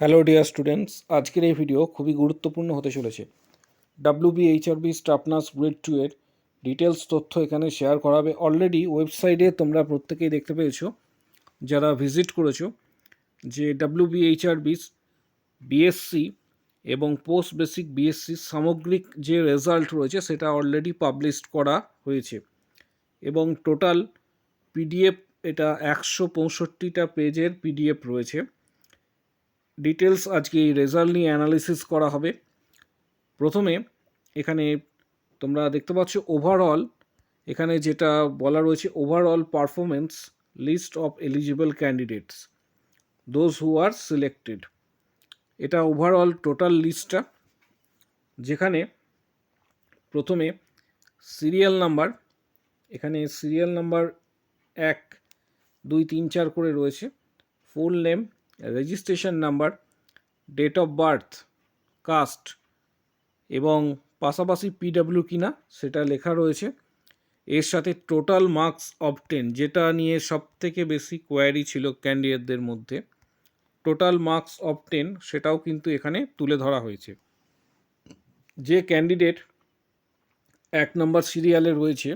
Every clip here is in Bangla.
হ্যালো ডিয়ার স্টুডেন্টস, আজকের এই ভিডিও খুবই গুরুত্বপূর্ণ হতে চলেছে। WBHRB স্টাফ নার্স গ্রেড 2 এর ডিটেলস তথ্য এখানে শেয়ার করা হবে। অলরেডি ওয়েবসাইটে তোমরা প্রত্যেকেই দেখতে পেয়েছো, যারা ভিজিট করেছো, যে WBHRB বিএসসি এবং পোস্ট বেসিক বিএসসি সামগ্রিক যে রেজাল্ট রয়েছে সেটা অলরেডি পাবলিশ করা হয়েছে এবং টোটাল পিডিএফ এটা 165টা পেজের পিডিএফ রয়েছে। ডিটেলস আজকে এই রেজাল্ট নিয়ে অ্যানালিসিস করা হবে। প্রথমে এখানে তোমরা দেখতে পাচ্ছ ওভারঅল, এখানে যেটা বলা রয়েছে overall performance list of eligible candidates those who are selected. এটা ওভারঅল টোটাল লিস্টটা, যেখানে প্রথমে সিরিয়াল নাম্বার, এখানে সিরিয়াল নাম্বার 1, 2, 3, 4 করে রয়েছে, full name, registration number, date of birth, caste এবং পাশাপাশি পিডব্লিউ কিনা সেটা লেখা রয়েছে। এর সাথে টোটাল মার্কস অবটেন, যেটা নিয়ে সবথেকে বেশি কোয়ারি ছিল ক্যান্ডিডেটদের মধ্যে, টোটাল মার্কস অবটেন সেটাও কিন্তু এখানে তুলে ধরা হয়েছে। যে ক্যান্ডিডেট 1 নম্বর সিরিয়ালে রয়েছে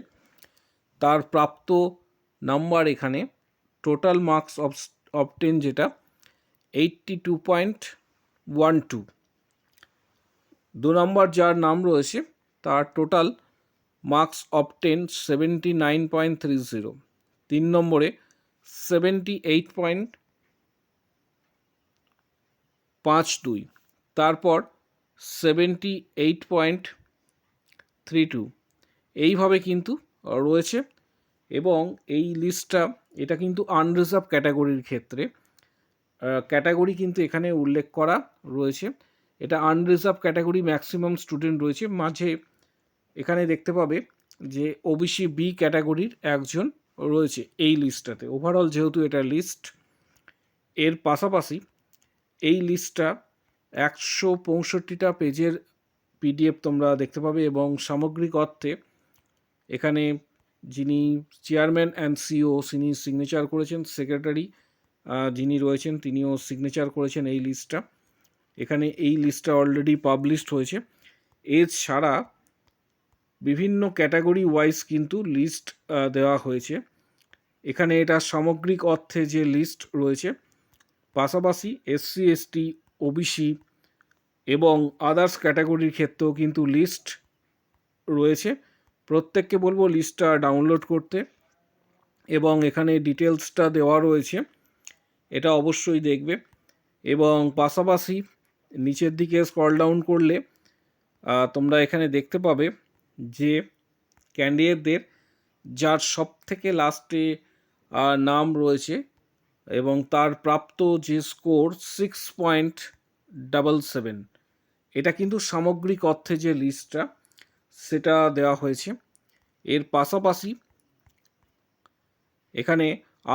তার প্রাপ্ত নাম্বার এখানে টোটাল মার্কস অবটেন যেটা 82.12। 2 নম্বর যার নাম রয়েছে তার টোটাল মার্কস অবটেন 79.30। 3 নম্বরে 78.52, তারপর 78.32, এইভাবে কিন্তু রয়েছে। এবং এই লিস্টটা এটা কিন্তু আনরিজার্ভ ক্যাটাগরির ক্ষেত্রে ক্যাটাগরি কিন্তু এখানে উল্লেখ করা রয়েছে। এটা আনরিজার্ভ ক্যাটাগরি ম্যাক্সিমাম স্টুডেন্ট রয়েছে। মাঝে এখানে দেখতে পাবে যে ওবিসি বি ক্যাটাগরির একজন রয়েছে এই লিস্টটাতে। ওভারঅল যেহেতু এটা লিস্ট, এর পাশাপাশি এই লিস্টটা 165টা পেজের পিডিএফ তোমরা দেখতে পাবে এবং সামগ্রিক অর্থে এখানে যিনি চেয়ারম্যান অ্যান্ড সিও তিনি সিগনেচার করেছেন, সেক্রেটারি যিনি রয়েছেন তিনিও সিগনেচার করেছেন এই লিস্টটা। এখানে এই লিস্টটা অলরেডি পাবলিশড হয়েছে। এছাড়া বিভিন্ন ক্যাটাগরি ওয়াইজ কিন্তু লিস্ট দেওয়া হয়েছে। এখানে এটা সামগ্রিক অর্থে যে লিস্ট রয়েছে, পাশাপাশি এসসি এসটি ওবিসি এবং আদার্স ক্যাটাগরির ক্ষেত্রেও কিন্তু লিস্ট রয়েছে। প্রত্যেককে বলবো লিস্টটা ডাউনলোড করতে এবং এখানে ডিটেলসটা দেওয়া রয়েছে, এটা অবশ্যই দেখবে। এবং পাশাপাশি নিচের দিকে স্ক্রল ডাউন করলে তোমরা এখানে দেখতে পাবে যে ক্যান্ডিডেটদের যার সব থেকে লাস্টে নাম রয়েছে এবং তার প্রাপ্ত যে স্কোর 6.77, এটা কিন্তু সামগ্রিক অর্থে যে লিস্টটা সেটা দেওয়া হয়েছে। এর পাশাপাশি এখানে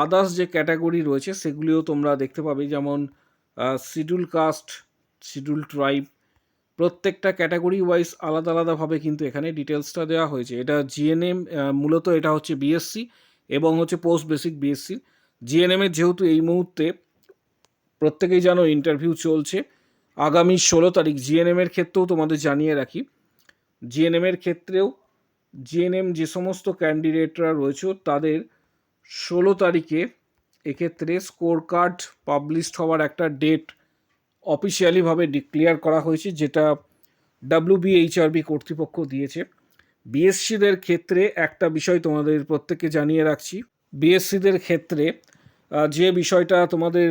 আদার্স যে ক্যাটাগরি রয়েছে সেগুলিও তোমরা দেখতে পাবে, যেমন শিডিউল কাস্ট, শিডিউল ট্রাইব, প্রত্যেকটা ক্যাটাগরি ওয়াইজ আলাদা আলাদাভাবে কিন্তু এখানে ডিটেলসটা দেওয়া হয়েছে। এটা জিএনএম, মূলত এটা হচ্ছে বিএসসি এবং হচ্ছে পোস্ট বেসিক বিএসসি। জিএনএমের যেহেতু এই মুহূর্তে প্রত্যেকেই জানো ইন্টারভিউ চলছে, আগামী 16 তারিখ জিএনএমের ক্ষেত্রেও তোমাদের জানিয়ে রাখি, জিএনএমের ক্ষেত্রেও জিএনএম যে সমস্ত ক্যান্ডিডেটরা রয়েছে তাদের 16 তারিখে এক্ষেত্রে স্কোর কার্ড পাবলিশড হওয়ার একটা ডেট অফিসিয়ালিভাবে ডিক্লেয়ার করা হয়েছে, যেটা WBHRB কর্তৃপক্ষ দিয়েছে। বিএসসিদের ক্ষেত্রে একটা বিষয় তোমাদের প্রত্যেককে জানিয়ে রাখছি, বিএসসিদের ক্ষেত্রে যে বিষয়টা তোমাদের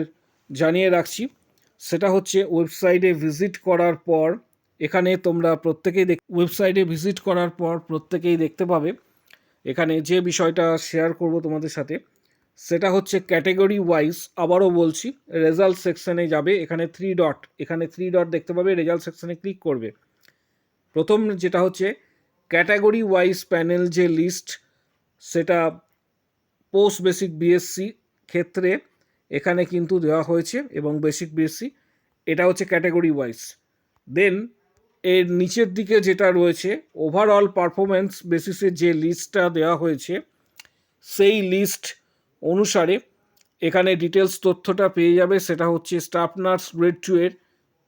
জানিয়ে রাখছি সেটা হচ্ছে ওয়েবসাইটে ভিজিট করার পর এখানে তোমরা প্রত্যেকেই ওয়েবসাইটে ভিজিট করার পর প্রত্যেকেই দেখতে পাবে এখানে যে বিষয়টা শেয়ার করব তোমাদের সাথে, সেটা হচ্ছে ক্যাটাগরি ওয়াইজ। আবারও বলছি, রেজাল্ট সেকশনে যাবে, এখানে 3 ডট দেখতে পাবে, রেজাল্ট সেকশনে ক্লিক করবে। প্রথম যেটা হচ্ছে ক্যাটাগরি ওয়াইজ প্যানেল যে লিস্ট, সেটা পোস্ট বেসিক বিএসসি ক্ষেত্রে এখানে কিন্তু দেওয়া হয়েছে এবং বেসিক বিএসসি এটা হচ্ছে ক্যাটাগরি ওয়াইজ। দেন এর নিচের দিকে যেটা রয়েছে ওভারঅল পারফরমেন্স বেসিসে যে লিস্টটা দেওয়া হয়েছে, সেই লিস্ট অনুসারে এখানে ডিটেলস তথ্যটা পেয়ে যাবে, সেটা হচ্ছে স্টাফ নার্স গ্রেড 2 এর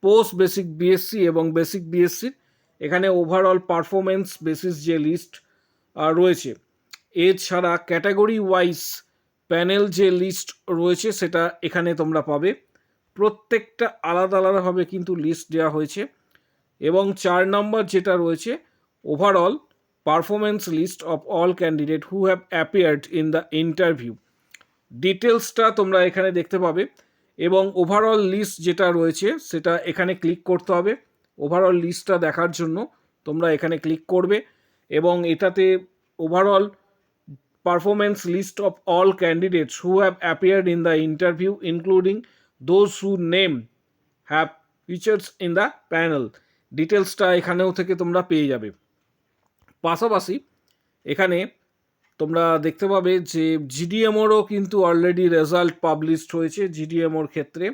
পোস্ট বেসিক বিএসসি এবং বেসিক বিএসসির এখানে ওভারঅল পারফরমেন্স বেসিস যে লিস্ট রয়েছে, এছাড়া ক্যাটাগরি ওয়াইজ প্যানেল যে লিস্ট রয়েছে সেটা এখানে তোমরা পাবে। প্রত্যেকটা আলাদা আলাদাভাবে কিন্তু লিস্ট দেওয়া হয়েছে। এবং 4 নম্বর যেটা রয়েছে overall performance list of all candidate who have appeared in the interview, ডিটেলসটা তোমরা এখানে দেখতে পাবে। এবং ওভারঅল লিস্ট যেটা রয়েছে সেটা এখানে ক্লিক করতে হবে। ওভারঅল লিস্টটা দেখার জন্য তোমরা এখানে ক্লিক করবে এবং এটাতে overall performance list of all candidates who have appeared in the interview including those who name have features in the panel, ডিটেলসটা এখানেও থেকে তোমরা পেয়ে যাবে। পাশাপাশি এখানে তোমরা দেখতে পাবে যে জিডিএমওরও কিন্তু অলরেডি রেজাল্ট পাবলিশড হয়েছে। জিডিএমওর ক্ষেত্রে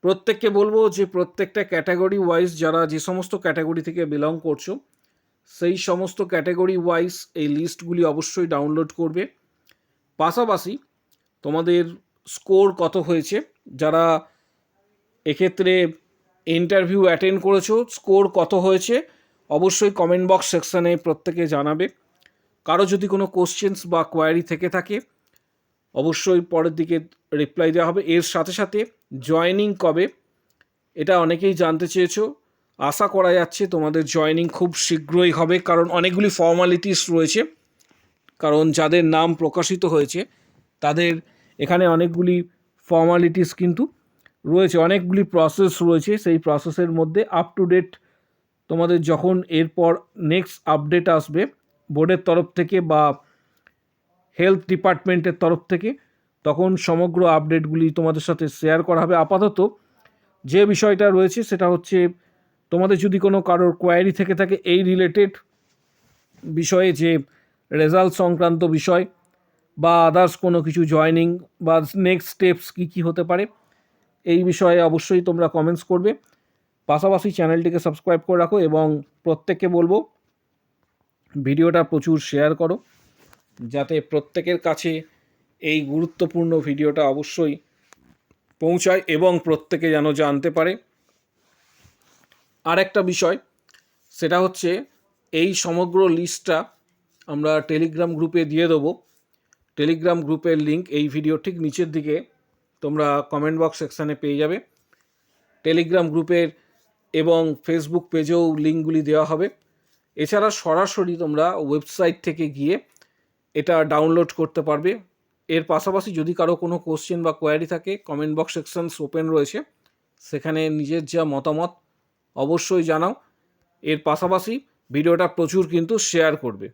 প্রত্যেককে বলবো যে প্রত্যেকটা ক্যাটাগরি ওয়াইজ যারা যে সমস্ত ক্যাটাগরি থেকে বিলং করছো সেই সমস্ত ক্যাটাগরি ওয়াইজ এই লিস্টগুলি অবশ্যই ডাউনলোড করবে। পাশাপাশি তোমাদের স্কোর কত হয়েছে, যারা এক্ষেত্রে ইন্টারভিউ অ্যাটেন্ড করেছো স্কোর কত হয়েছে অবশ্যই কমেন্ট বক্স সেকশানে প্রত্যেকে জানাবে। কারো যদি কোনো কোশ্চেন্স বা কোয়ারি থেকে থাকে অবশ্যই পরের দিকে রিপ্লাই দেওয়া হবে। এর সাথে সাথে জয়েনিং কবে এটা অনেকেই জানতে চেয়েছো, আশা করা যাচ্ছে তোমাদের জয়েনিং খুব শীঘ্রই হবে, কারণ অনেকগুলি ফর্মালিটিস রয়েছে। কারণ যাদের নাম প্রকাশিত হয়েছে তাদের এখানে অনেকগুলি ফর্মালিটিস কিন্তু রয়েছে, অনেকগুলি প্রসেস রয়েছে। সেই প্রসেসের মধ্যে আপ টু ডেট তোমাদের যখন এরপর নেক্সট আপডেট আসবে বোর্ডের তরফ থেকে বা হেলথ ডিপার্টমেন্টের তরফ থেকে, তখন সমগ্র আপডেটগুলি তোমাদের সাথে শেয়ার করা হবে। আপাতত যে বিষয়টা রয়েছে সেটা হচ্ছে তোমাদের যদি কোনো কারোর কোয়ারি থেকে থাকে এই রিলেটেড বিষয়ে, যে রেজাল্ট সংক্রান্ত বিষয় বা আদার্স কোনো কিছু জয়েনিং বা নেক্সট স্টেপস কী কী হতে পারে, এই বিষয়ে অবশ্যই তোমরা কমেন্টস করবে। পাশাপাশি চ্যানেলটিকে সাবস্ক্রাইব করে রাখো এবং প্রত্যেককে বলবো ভিডিওটা প্রচুর শেয়ার করো, যাতে প্রত্যেকের কাছে এই গুরুত্বপূর্ণ ভিডিওটা অবশ্যই পৌঁছায় এবং প্রত্যেকে যেন জানতে পারে। আর একটা বিষয় সেটা হচ্ছে এই সমগ্র লিস্টটা আমরা টেলিগ্রাম গ্রুপে দিয়ে দেবো। টেলিগ্রাম গ্রুপের লিঙ্ক এই ভিডিও ঠিক নিচের দিকে তোমরা কমেন্ট বক্স সেকশানে পেয়ে যাবে। টেলিগ্রাম গ্রুপের এবং ফেসবুক পেজেও লিঙ্কগুলি দেওয়া হবে। এছাড়া সরাসরি তোমরা ওয়েবসাইট থেকে গিয়ে এটা ডাউনলোড করতে পারবে। এর পাশাপাশি যদি কারো কোনো কোশ্চেন বা কোয়ারি থাকে কমেন্ট বক্স সেকশনস ওপেন রয়েছে, সেখানে নিজের যা মতামত অবশ্যই জানাও। এর পাশাপাশি ভিডিওটা প্রচুর কিন্তু শেয়ার করবে।